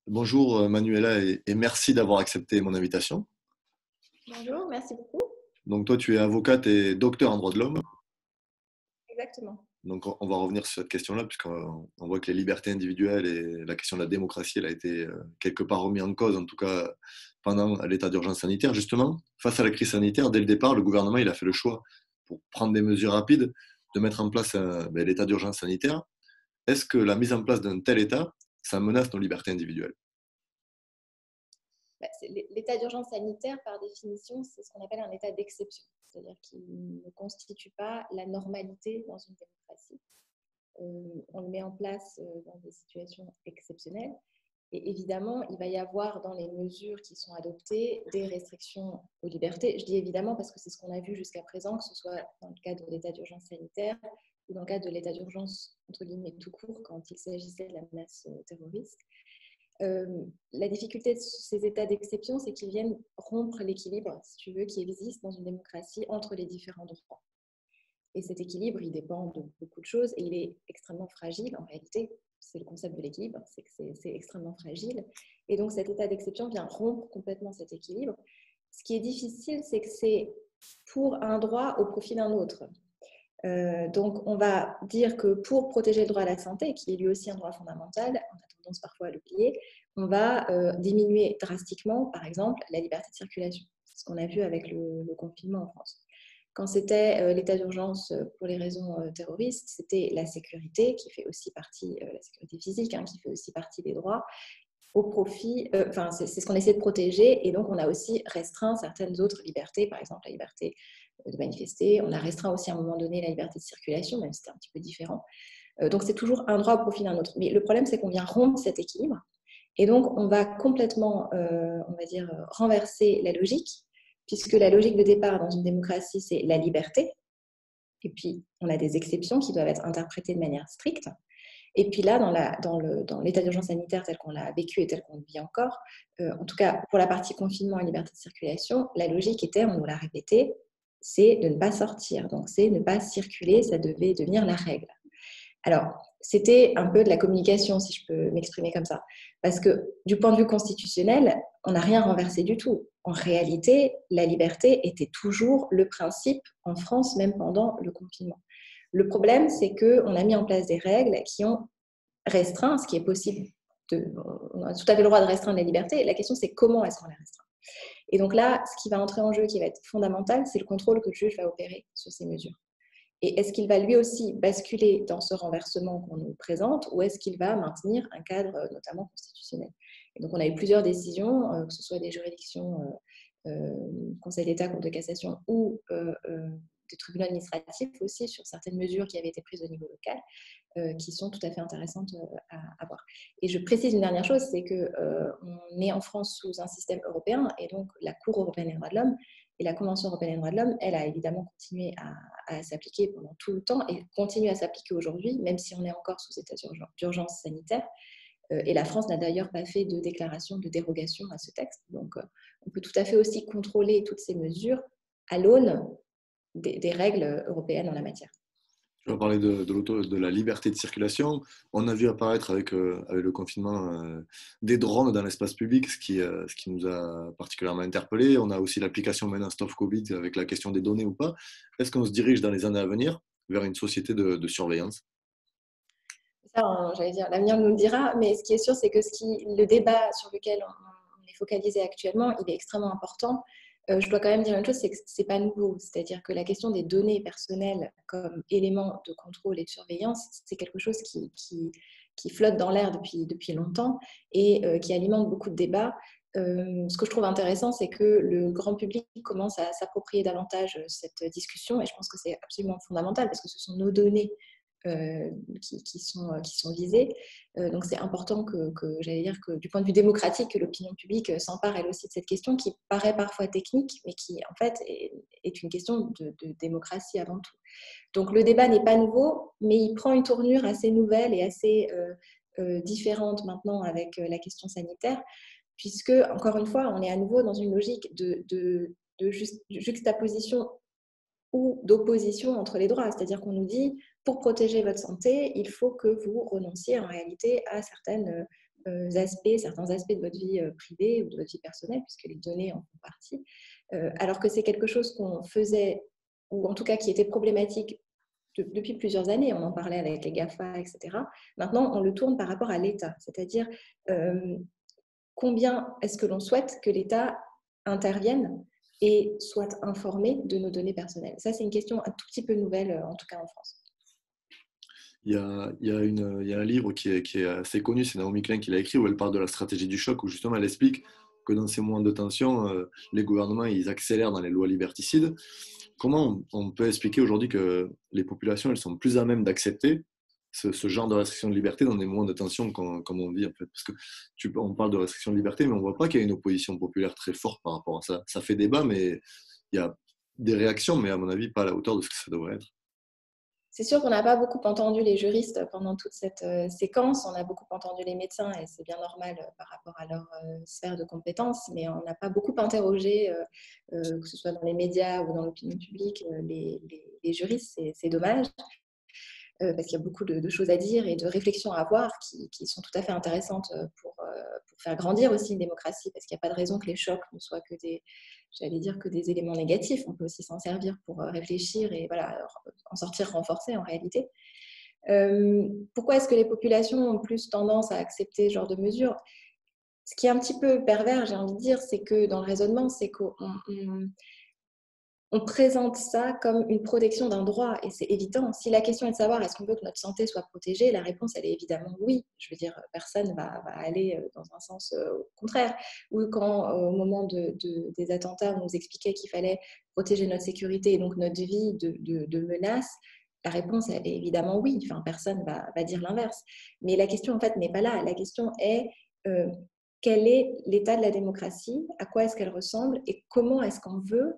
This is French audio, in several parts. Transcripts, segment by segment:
Bonjour Manuela et merci d'avoir accepté mon invitation. Bonjour, merci beaucoup. Donc toi tu es avocate et docteur en droit de l'homme. Exactement. Donc on va revenir sur cette question-là puisqu'on voit que les libertés individuelles et la question de la démocratie elle a été quelque part remise en cause en tout cas pendant l'état d'urgence sanitaire. Justement, face à la crise sanitaire, dès le départ, le gouvernement il a fait le choix pour prendre des mesures rapides de mettre en place l'état d'urgence sanitaire. Est-ce que la mise en place d'un tel état, ça menace nos libertés individuelles? L'état d'urgence sanitaire, par définition, c'est ce qu'on appelle un état d'exception, c'est-à-dire qu'il ne constitue pas la normalité dans une démocratie. On le met en place dans des situations exceptionnelles. Et évidemment, il va y avoir dans les mesures qui sont adoptées des restrictions aux libertés. Je dis évidemment parce que c'est ce qu'on a vu jusqu'à présent, que ce soit dans le cadre de l'état d'urgence sanitaire ou dans le cadre de l'état d'urgence, entre guillemets, tout court, quand il s'agissait de la menace terroriste. La difficulté de ces états d'exception, c'est qu'ils viennent rompre l'équilibre, si tu veux, qui existe dans une démocratie entre les différents droits. Et cet équilibre, il dépend de beaucoup de choses et il est extrêmement fragile en réalité. C'est le concept de l'équilibre, c'est que c'est extrêmement fragile. Et donc cet état d'exception vient rompre complètement cet équilibre. Ce qui est difficile, c'est que c'est pour un droit au profit d'un autre. Donc on va dire que pour protéger le droit à la santé, qui est lui aussi un droit fondamental, on a tendance parfois à l'oublier, on va diminuer drastiquement, par exemple, la liberté de circulation. C'est ce qu'on a vu avec le confinement en France. Quand c'était l'état d'urgence pour les raisons terroristes, c'était la sécurité qui fait aussi partie, la sécurité physique, qui fait aussi partie des droits, au profit, c'est ce qu'on essaie de protéger, et donc on a aussi restreint certaines autres libertés, par exemple la liberté de manifester, on a restreint aussi à un moment donné la liberté de circulation, même si c'était un petit peu différent. Donc c'est toujours un droit au profit d'un autre. Mais le problème, c'est qu'on vient rompre cet équilibre, et donc on va complètement, on va dire, renverser la logique, puisque la logique de départ dans une démocratie, c'est la liberté, et puis on a des exceptions qui doivent être interprétées de manière stricte. Et puis là, dans l'état d'urgence sanitaire tel qu'on l'a vécu et tel qu'on le vit encore, en tout cas pour la partie confinement et liberté de circulation, la logique était, on nous l'a répété, c'est de ne pas sortir. Donc c'est ne pas circuler, ça devait devenir la règle. Alors, c'était un peu de la communication, si je peux m'exprimer comme ça. Parce que du point de vue constitutionnel, on n'a rien renversé du tout. En réalité, la liberté était toujours le principe en France, même pendant le confinement. Le problème, c'est qu'on a mis en place des règles qui ont restreint ce qui est possible. On a tout à fait le droit de restreindre la liberté. La question, c'est comment est-ce qu'on les restreint. Et donc là, ce qui va entrer en jeu, qui va être fondamental, c'est le contrôle que le juge va opérer sur ces mesures. Et est-ce qu'il va lui aussi basculer dans ce renversement qu'on nous présente, ou est-ce qu'il va maintenir un cadre notamment constitutionnel? Et donc on a eu plusieurs décisions, que ce soit des juridictions, Conseil d'État, Cour de cassation, ou des tribunaux administratifs aussi, sur certaines mesures qui avaient été prises au niveau local, qui sont tout à fait intéressantes à voir. Et je précise une dernière chose, c'est qu'on est en France sous un système européen, et donc la Cour européenne des droits de l'homme et la Convention européenne des droits de l'homme, elle a évidemment continué à s'appliquer pendant tout le temps et continue à s'appliquer aujourd'hui, même si on est encore sous état d'urgence sanitaire. Et la France n'a d'ailleurs pas fait de déclaration de dérogation à ce texte. Donc on peut tout à fait aussi contrôler toutes ces mesures à l'aune des règles européennes en la matière. Tu vas parler de la liberté de circulation. On a vu apparaître avec le confinement des drones dans l'espace public, ce qui nous a particulièrement interpellés. On a aussi l'application maintenant Stop Covid avec la question des données ou pas. Est-ce qu'on se dirige dans les années à venir vers une société de surveillance? Ça, j'allais dire, l'avenir nous le dira, mais ce qui est sûr, c'est que le débat sur lequel on est focalisé actuellement, il est extrêmement important. Je dois quand même dire une chose, c'est que ce n'est pas nouveau. C'est-à-dire que la question des données personnelles comme élément de contrôle et de surveillance, c'est quelque chose qui flotte dans l'air depuis longtemps et qui alimente beaucoup de débats. Ce que je trouve intéressant, c'est que le grand public commence à s'approprier davantage cette discussion, et je pense que c'est absolument fondamental parce que ce sont nos données euh, qui sont visées. Donc c'est important j'allais dire que du point de vue démocratique, que l'opinion publique s'empare elle aussi de cette question qui paraît parfois technique, mais qui en fait est une question de démocratie avant tout. Donc le débat n'est pas nouveau, mais il prend une tournure assez nouvelle et assez différente maintenant avec la question sanitaire, puisque, encore une fois, on est à nouveau dans une logique de juxtaposition ou d'opposition entre les droits. C'est-à-dire qu'on nous dit, pour protéger votre santé, il faut que vous renonciez en réalité à certaines aspects, certains aspects de votre vie privée ou de votre vie personnelle, puisque les données en font partie, alors que c'est quelque chose qu'on faisait, ou en tout cas qui était problématique depuis plusieurs années, on en parlait avec les GAFA, etc. Maintenant, on le tourne par rapport à l'État, c'est-à-dire combien est-ce que l'on souhaite que l'État intervienne et soit informé de nos données personnelles. Ça, c'est une question un tout petit peu nouvelle, en tout cas en France. Il y a un livre qui est assez connu, c'est Naomi Klein qui l'a écrit, où elle parle de la stratégie du choc, où justement elle explique que dans ces moments de tension, les gouvernements ils accélèrent dans les lois liberticides. Comment on peut expliquer aujourd'hui que les populations elles sont plus à même d'accepter ce genre de restriction de liberté dans des moments de tension comme on vit en fait? Parce que on parle de restriction de liberté, mais on ne voit pas qu'il y a une opposition populaire très forte par rapport à ça. Ça fait débat, mais il y a des réactions, mais à mon avis pas à la hauteur de ce que ça devrait être. C'est sûr qu'on n'a pas beaucoup entendu les juristes pendant toute cette séquence, on a beaucoup entendu les médecins et c'est bien normal par rapport à leur sphère de compétences, mais on n'a pas beaucoup interrogé, que ce soit dans les médias ou dans l'opinion publique, les juristes, c'est dommage. Parce qu'il y a beaucoup de choses à dire et de réflexions à avoir qui sont tout à fait intéressantes pour faire grandir aussi une démocratie, parce qu'il n'y a pas de raison que les chocs ne soient que que des éléments négatifs. On peut aussi s'en servir pour réfléchir et voilà, en sortir renforcé en réalité. Pourquoi est-ce que les populations ont plus tendance à accepter ce genre de mesures? Ce qui est un petit peu pervers, j'ai envie de dire, c'est que dans le raisonnement, c'est qu'on on présente ça comme une protection d'un droit et c'est évident. Si la question est de savoir est-ce qu'on veut que notre santé soit protégée, la réponse elle est évidemment oui. Je veux dire, personne va aller dans un sens contraire. Ou quand au moment des attentats, on nous expliquait qu'il fallait protéger notre sécurité et donc notre vie de menaces, la réponse elle est évidemment oui. Enfin, personne va dire l'inverse. Mais la question en fait n'est pas là. La question est euh, quel est l'état de la démocratie, à quoi est-ce qu'elle ressemble et comment est-ce qu'on veut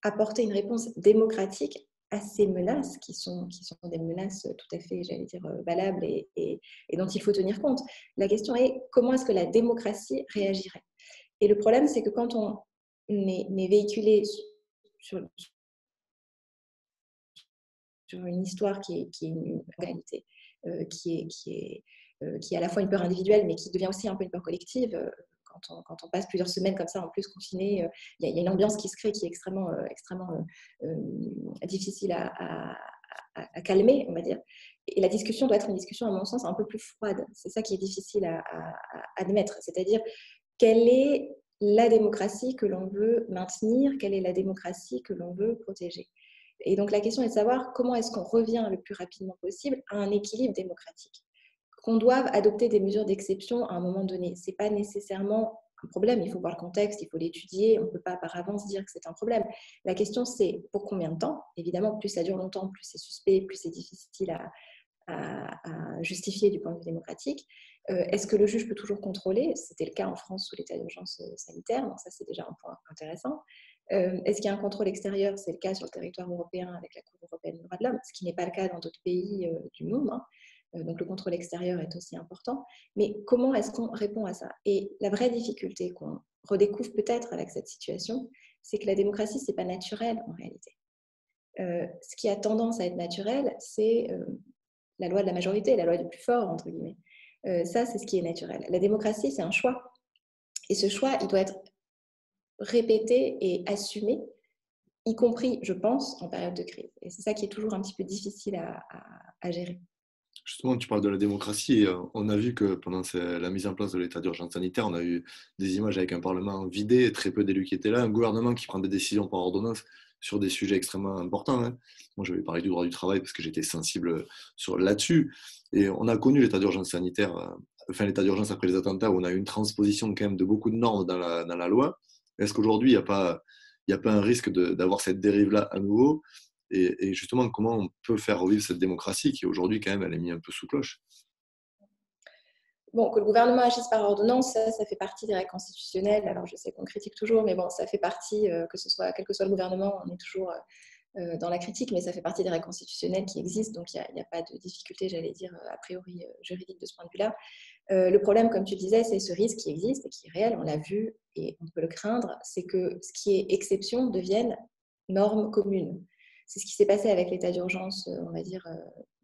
apporter une réponse démocratique à ces menaces qui sont des menaces tout à fait, j'allais dire, valables et dont il faut tenir compte. La question est comment est-ce que la démocratie réagirait? Et le problème, c'est que quand on est véhiculé sur une histoire qui est une réalité, qui est à la fois une peur individuelle, mais qui devient aussi un peu une peur collective. Quand on passe plusieurs semaines comme ça, en plus confiné, il y a une ambiance qui se crée qui est extrêmement difficile à calmer, on va dire. Et la discussion doit être une discussion, à mon sens, un peu plus froide. C'est ça qui est difficile à admettre. C'est-à-dire, quelle est la démocratie que l'on veut maintenir? Quelle est la démocratie que l'on veut protéger? Et donc, la question est de savoir comment est-ce qu'on revient le plus rapidement possible à un équilibre démocratique. Qu'on doive adopter des mesures d'exception à un moment donné, ce n'est pas nécessairement un problème. Il faut voir le contexte, il faut l'étudier. On ne peut pas par avance dire que c'est un problème. La question, c'est pour combien de temps? Évidemment, plus ça dure longtemps, plus c'est suspect, plus c'est difficile à justifier du point de vue démocratique. Est-ce que le juge peut toujours contrôler? C'était le cas en France sous l'état d'urgence sanitaire, donc ça c'est déjà un point intéressant. Est-ce qu'il y a un contrôle extérieur? C'est le cas sur le territoire européen avec la Cour européenne des droits de l'homme, ce qui n'est pas le cas dans d'autres pays du monde. Hein. Donc le contrôle extérieur est aussi important. Mais comment est-ce qu'on répond à ça? Et la vraie difficulté qu'on redécouvre peut-être avec cette situation, c'est que la démocratie, ce n'est pas naturel en réalité. Ce qui a tendance à être naturel, c'est la loi de la majorité, la loi du plus fort, entre guillemets. Ça, c'est ce qui est naturel. La démocratie, c'est un choix. Et ce choix, il doit être répété et assumé, y compris, je pense, en période de crise. Et c'est ça qui est toujours un petit peu difficile à gérer. Justement, tu parles de la démocratie. On a vu que pendant la mise en place de l'état d'urgence sanitaire, on a eu des images avec un parlement vidé, très peu d'élus qui étaient là, un gouvernement qui prend des décisions par ordonnance sur des sujets extrêmement importants. Hein. Moi, je vais parler du droit du travail parce que j'étais sensible là-dessus. Et on a connu l'état d'urgence sanitaire, enfin l'état d'urgence après les attentats, où on a eu une transposition quand même de beaucoup de normes dans la loi. Est-ce qu'aujourd'hui, il n'y a pas un risque d'avoir cette dérive-là à nouveau? Et justement, comment on peut faire revivre cette démocratie qui aujourd'hui, quand même, elle est mise un peu sous cloche? Bon, que le gouvernement agisse par ordonnance, ça fait partie des règles constitutionnelles. Alors, je sais qu'on critique toujours, mais bon, ça fait partie, quel que soit le gouvernement, on est toujours dans la critique, mais ça fait partie des règles constitutionnelles qui existent, donc il n'y a pas de difficulté, j'allais dire, a priori juridique de ce point de vue-là. Le problème, comme tu le disais, c'est ce risque qui existe et qui est réel, on l'a vu et on peut le craindre, c'est que ce qui est exception devienne norme commune. C'est ce qui s'est passé avec l'état d'urgence, on va dire,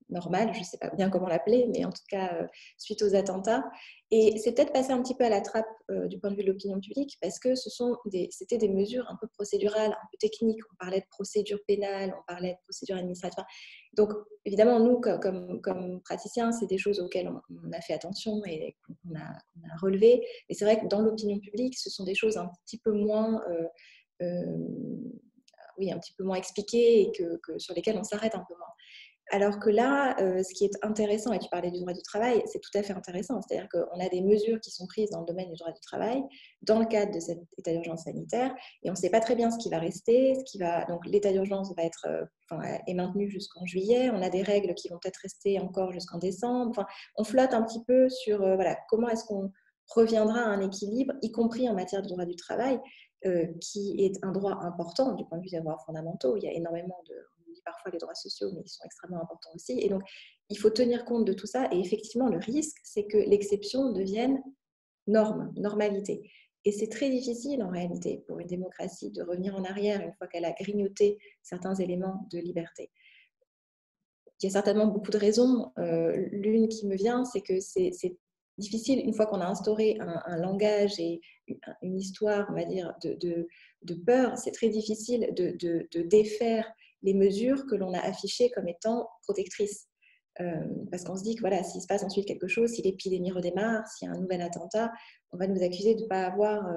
normale, je ne sais pas bien comment l'appeler, mais en tout cas suite aux attentats. Et c'est peut-être passé un petit peu à la trappe du point de vue de l'opinion publique, parce que c'était des mesures un peu procédurales, un peu techniques. On parlait de procédure pénale, on parlait de procédure administrative. Donc, évidemment, nous, comme praticiens, c'est des choses auxquelles on a fait attention et qu'on a relevées. Et c'est vrai que dans l'opinion publique, ce sont des choses un petit peu moins... oui, un petit peu moins expliquées et sur lesquelles on s'arrête un peu moins. Alors que là, ce qui est intéressant, et tu parlais du droit du travail, c'est tout à fait intéressant. C'est-à-dire qu'on a des mesures qui sont prises dans le domaine du droit du travail dans le cadre de cet état d'urgence sanitaire et on ne sait pas très bien ce qui va rester. Donc l'état d'urgence est maintenu jusqu'en juillet. On a des règles qui vont peut-être rester encore jusqu'en décembre. Enfin, on flotte un petit peu sur comment est-ce qu'on reviendra à un équilibre, y compris en matière de droit du travail, qui est un droit important du point de vue des droits fondamentaux. Il y a énormément on dit parfois les droits sociaux, mais ils sont extrêmement importants aussi. Et donc, il faut tenir compte de tout ça. Et effectivement, le risque, c'est que l'exception devienne normalité. Et c'est très difficile en réalité pour une démocratie de revenir en arrière une fois qu'elle a grignoté certains éléments de liberté. Il y a certainement beaucoup de raisons. L'une qui me vient, c'est que c'est difficile, une fois qu'on a instauré un langage et une histoire, on va dire, de peur, c'est très difficile de défaire les mesures que l'on a affichées comme étant protectrices. Parce qu'on se dit que voilà, s'il se passe ensuite quelque chose, si l'épidémie redémarre, s'il y a un nouvel attentat, on va nous accuser de ne pas avoir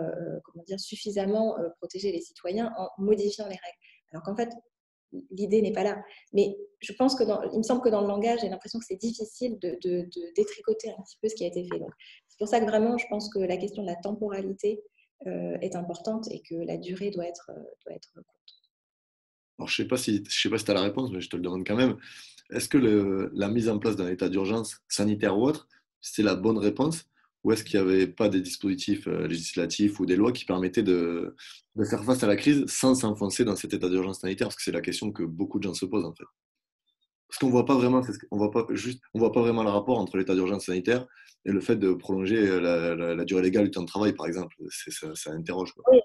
suffisamment protégé les citoyens en modifiant les règles. Alors qu'en fait, l'idée n'est pas là. Mais je pense il me semble que dans le langage, j'ai l'impression que c'est difficile de détricoter un petit peu ce qui a été fait. Donc, c'est pour ça que vraiment, je pense que la question de la temporalité est importante et que la durée doit être courte. Alors, je sais pas si tu as la réponse, mais je te le demande quand même. Est-ce que la mise en place d'un état d'urgence sanitaire ou autre, c'est la bonne réponse? Ou est-ce qu'il n'y avait pas des dispositifs législatifs ou des lois qui permettaient de faire face à la crise sans s'enfoncer dans cet état d'urgence sanitaire? Parce que c'est la question que beaucoup de gens se posent en fait. Parce qu'on voit pas vraiment, on voit pas vraiment le rapport entre l'état d'urgence sanitaire et le fait de prolonger la durée légale du temps de travail, par exemple. Ça interroge, quoi. Oui,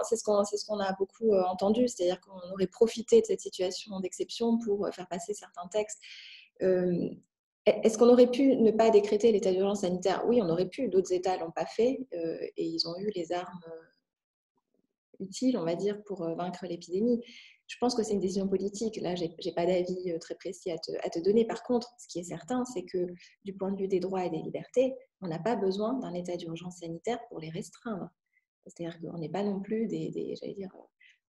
c'est ce qu'on a beaucoup entendu, c'est-à-dire qu'on aurait profité de cette situation d'exception pour faire passer certains textes. Est-ce qu'on aurait pu ne pas décréter l'état d'urgence sanitaire? Oui, on aurait pu. D'autres États ne l'ont pas fait et ils ont eu les armes utile, on va dire, pour vaincre l'épidémie. Je pense que c'est une décision politique. Là, je n'ai pas d'avis très précis à te donner. Par contre, ce qui est certain, c'est que du point de vue des droits et des libertés, on n'a pas besoin d'un état d'urgence sanitaire pour les restreindre. C'est-à-dire qu'on n'est pas non plus j'allais dire,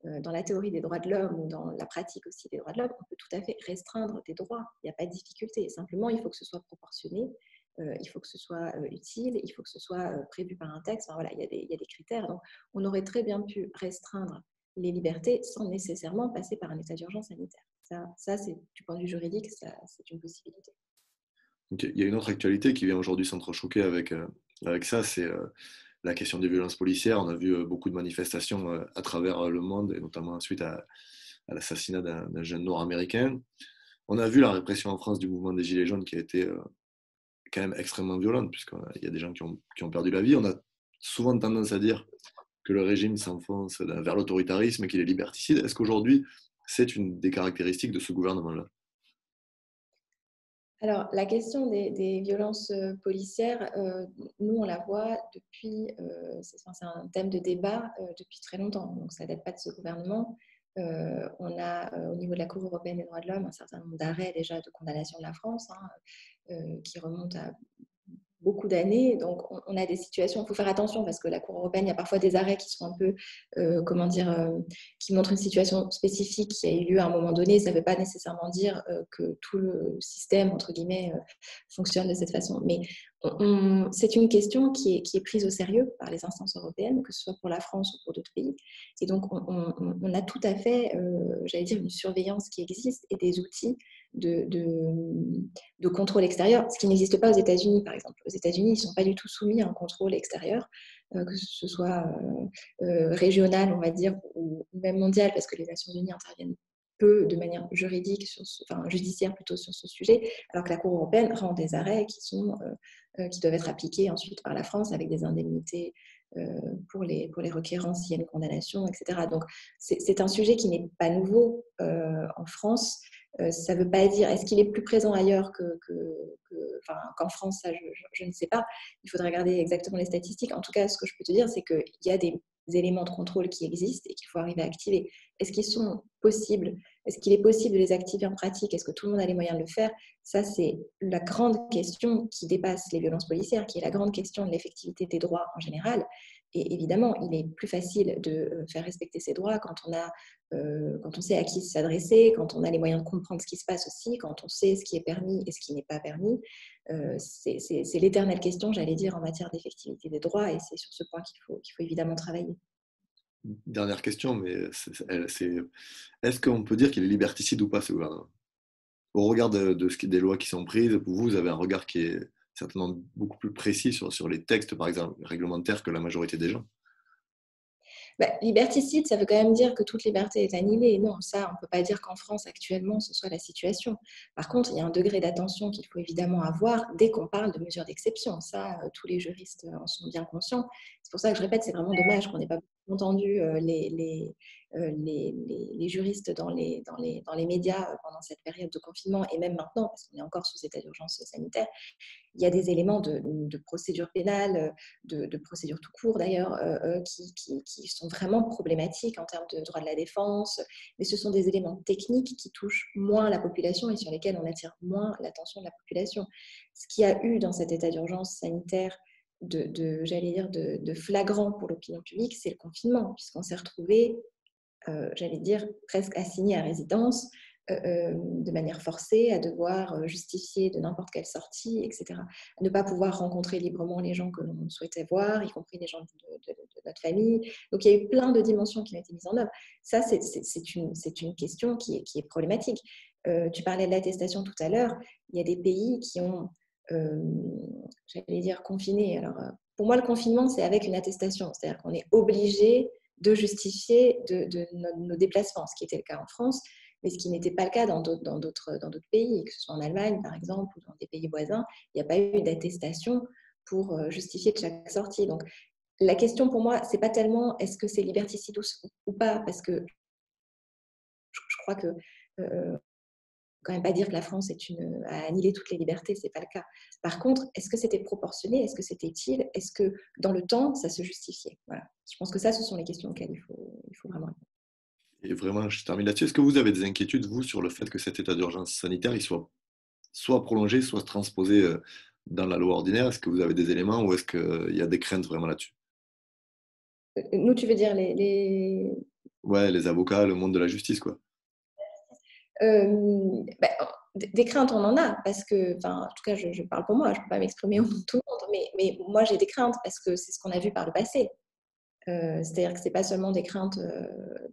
dans la théorie des droits de l'homme ou dans la pratique aussi des droits de l'homme, on peut tout à fait restreindre des droits. Il n'y a pas de difficulté. Simplement, il faut que ce soit proportionné, il faut que ce soit utile, il faut que ce soit prévu par un texte. Enfin, voilà, il y a des critères. Donc, on aurait très bien pu restreindre les libertés sans nécessairement passer par un état d'urgence sanitaire. Ça c'est, du point de vue juridique, c'est une possibilité. Donc, il y a une autre actualité qui vient aujourd'hui s'entrechoquer avec ça, c'est la question des violences policières. On a vu beaucoup de manifestations à travers le monde, et notamment suite à l'assassinat d'un jeune Nord-américain. On a vu la répression en France du mouvement des Gilets jaunes qui a été quand même extrêmement violente, puisqu'il y a des gens qui ont perdu la vie. On a souvent tendance à dire que le régime s'enfonce vers l'autoritarisme et qu'il est liberticide. Est-ce qu'aujourd'hui, c'est une des caractéristiques de ce gouvernement-là? Alors, la question des violences policières, nous, on la voit depuis, c'est un thème de débat depuis très longtemps, donc ça ne date pas de ce gouvernement. On a, au niveau de la Cour européenne des droits de l'homme, un certain nombre d'arrêts déjà de condamnation de la France, qui remontent à beaucoup d'années. Donc, on a des situations, il faut faire attention parce que la Cour européenne, il y a parfois des arrêts qui sont un peu, qui montrent une situation spécifique qui a eu lieu à un moment donné. Ça ne veut pas nécessairement dire que tout le système, entre guillemets, fonctionne de cette façon. Mais c'est une question qui est prise au sérieux par les instances européennes, que ce soit pour la France ou pour d'autres pays. Et donc, on a tout à fait, j'allais dire, une surveillance qui existe et des outils de contrôle extérieur, ce qui n'existe pas aux États-Unis, par exemple. Aux États-Unis, ils ne sont pas du tout soumis à un contrôle extérieur, que ce soit régional, on va dire, ou même mondial, parce que les Nations Unies interviennent peu de manière juridique, judiciaire plutôt sur ce sujet, alors que la Cour européenne rend des arrêts qui doivent être appliqués ensuite par la France avec des indemnités pour les requérants s'il y a une condamnation, etc. Donc, c'est un sujet qui n'est pas nouveau en France. Ça ne veut pas dire, est-ce qu'il est plus présent ailleurs qu'en France, ça, je ne sais pas. Il faudrait regarder exactement les statistiques. En tout cas, ce que je peux te dire, c'est qu'il y a des éléments de contrôle qui existent et qu'il faut arriver à activer. Est-ce qu'ils sont possibles? Est-ce qu'il est possible de les activer en pratique? Est-ce que tout le monde a les moyens de le faire? Ça, c'est la grande question qui dépasse les violences policières, qui est la grande question de l'effectivité des droits en général. Et évidemment, il est plus facile de faire respecter ses droits quand on sait à qui s'adresser, quand on a les moyens de comprendre ce qui se passe aussi, quand on sait ce qui est permis et ce qui n'est pas permis. C'est l'éternelle question, j'allais dire, en matière d'effectivité des droits, et c'est sur ce point qu'il faut évidemment travailler. Dernière question, mais est-ce qu'on peut dire qu'il est liberticide ou pas, ce gouvernement? Au regard des lois qui sont prises, vous avez un regard qui est certainement beaucoup plus précis sur les textes, par exemple, réglementaires que la majorité des gens. Liberticide, ça veut quand même dire que toute liberté est annihilée. Non, ça, on ne peut pas dire qu'en France, actuellement, ce soit la situation. Par contre, il y a un degré d'attention qu'il faut évidemment avoir dès qu'on parle de mesures d'exception. Ça, tous les juristes en sont bien conscients. C'est pour ça que je répète, c'est vraiment dommage qu'on n'ait pas entendu les juristes dans les médias pendant cette période de confinement, et même maintenant, parce qu'on est encore sous état d'urgence sanitaire. Il y a des éléments de procédure pénale, de procédure tout court d'ailleurs, qui sont vraiment problématiques en termes de droit de la défense, mais ce sont des éléments techniques qui touchent moins la population et sur lesquels on attire moins l'attention de la population. Ce qu'il y a eu dans cet état d'urgence sanitaire j'allais dire, de flagrant pour l'opinion publique, c'est le confinement, puisqu'on s'est retrouvé, j'allais dire, presque assigné à résidence, de manière forcée, à devoir justifier de n'importe quelle sortie, etc. À ne pas pouvoir rencontrer librement les gens que l'on souhaitait voir, y compris les gens de notre famille. Donc, il y a eu plein de dimensions qui ont été mises en œuvre. Ça, c'est une question qui est problématique. Tu parlais de l'attestation tout à l'heure. Il y a des pays qui ont, j'allais dire, confiné. Alors, pour moi, le confinement, c'est avec une attestation. C'est-à-dire qu'on est obligé de justifier de nos déplacements, ce qui était le cas en France, mais ce qui n'était pas le cas dans d'autres pays, que ce soit en Allemagne, par exemple, ou dans des pays voisins. Il n'y a pas eu d'attestation pour justifier de chaque sortie. Donc, la question pour moi, c'est pas tellement est-ce que c'est liberticide ou pas, parce que je crois que quand même pas dire que la France a annihilé toutes les libertés, c'est pas le cas. Par contre, est-ce que c'était proportionné? Est-ce que c'était utile? Est-ce que dans le temps, ça se justifiait? Voilà. Je pense que ça, ce sont les questions auxquelles il faut vraiment répondre. Et vraiment, je termine là-dessus. Est-ce que vous avez des inquiétudes, vous, sur le fait que cet état d'urgence sanitaire il soit prolongé, soit transposé dans la loi ordinaire? Est-ce que vous avez des éléments ou est-ce qu'il y a des craintes vraiment là-dessus? Nous, tu veux dire Ouais, les avocats, le monde de la justice, quoi. bah, des craintes, on en a, parce que, en tout cas, je parle pour moi, je ne peux pas m'exprimer au nom de tout le monde, mais moi, j'ai des craintes parce que c'est ce qu'on a vu par le passé. C'est-à-dire que ce n'est pas seulement des craintes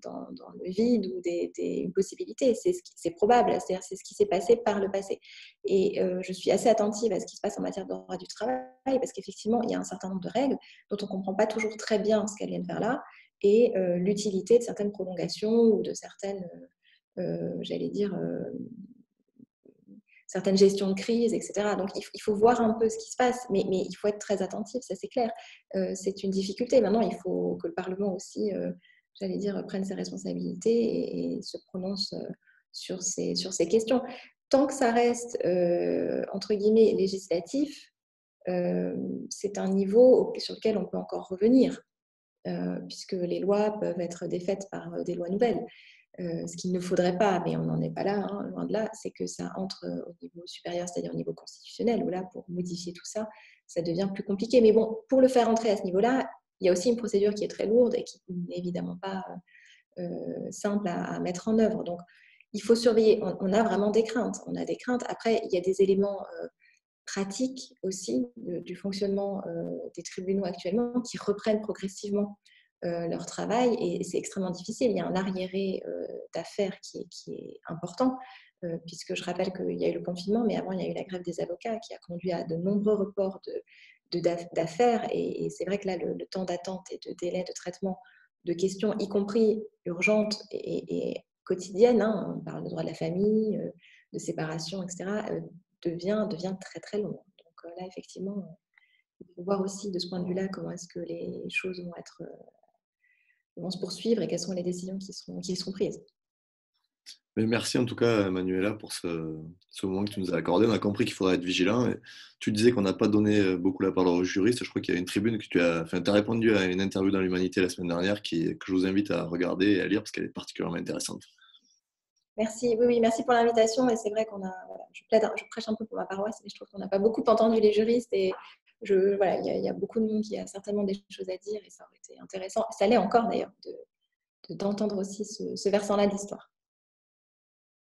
dans le vide ou une possibilité, c'est probable, c'est-à-dire c'est ce qui s'est passé par le passé. Et je suis assez attentive à ce qui se passe en matière de droit du travail, parce qu'effectivement, il y a un certain nombre de règles dont on ne comprend pas toujours très bien ce qu'elles viennent faire là, et l'utilité de certaines prolongations ou de certaines, j'allais dire, certaines gestions de crise, etc. Donc, il faut voir un peu ce qui se passe, mais il faut être très attentif, ça c'est clair. C'est une difficulté. Maintenant, il faut que le Parlement aussi, j'allais dire, prenne ses responsabilités et se prononce sur ces questions. Tant que ça reste, entre guillemets, législatif, c'est un niveau sur lequel on peut encore revenir, puisque les lois peuvent être défaites par des lois nouvelles. Ce qu'il ne faudrait pas, mais on n'en est pas là, hein, loin de là, c'est que ça entre au niveau supérieur, c'est-à-dire au niveau constitutionnel, où là, pour modifier tout ça, ça devient plus compliqué. Mais bon, pour le faire entrer à ce niveau-là, il y a aussi une procédure qui est très lourde et qui n'est évidemment pas simple à mettre en œuvre. Donc, il faut surveiller. On a vraiment des craintes. On a des craintes. Après, il y a des éléments pratiques aussi du fonctionnement des tribunaux actuellement qui reprennent progressivement leur travail, et c'est extrêmement difficile. Il y a un arriéré d'affaires qui est important, puisque je rappelle qu'il y a eu le confinement, mais avant il y a eu la grève des avocats qui a conduit à de nombreux reports d'affaires, et c'est vrai que là le temps d'attente et de délai de traitement de questions, y compris urgentes et quotidiennes, hein, on parle de droit de la famille, de séparation, etc., devient très très long. Donc là effectivement, il faut voir aussi de ce point de vue-là comment est-ce que les choses vont se poursuivre et quelles sont les décisions qui seront prises. Mais merci en tout cas, Manuela, pour ce moment que tu nous as accordé. On a compris qu'il faudrait être vigilant. Et tu disais qu'on n'a pas donné beaucoup la parole aux juristes. Je crois qu'il y a une tribune que tu as répondu à une interview dans l'Humanité la semaine dernière que je vous invite à regarder et à lire parce qu'elle est particulièrement intéressante. Merci, oui, oui, merci pour l'invitation. Et c'est vrai qu'on a, voilà, je prêche un peu pour ma paroisse, mais je trouve qu'on n'a pas beaucoup entendu les juristes. Et voilà, il y a beaucoup de monde qui a certainement des choses à dire et ça aurait été intéressant. Ça l'est encore d'ailleurs d'entendre aussi ce versant-là d'histoire.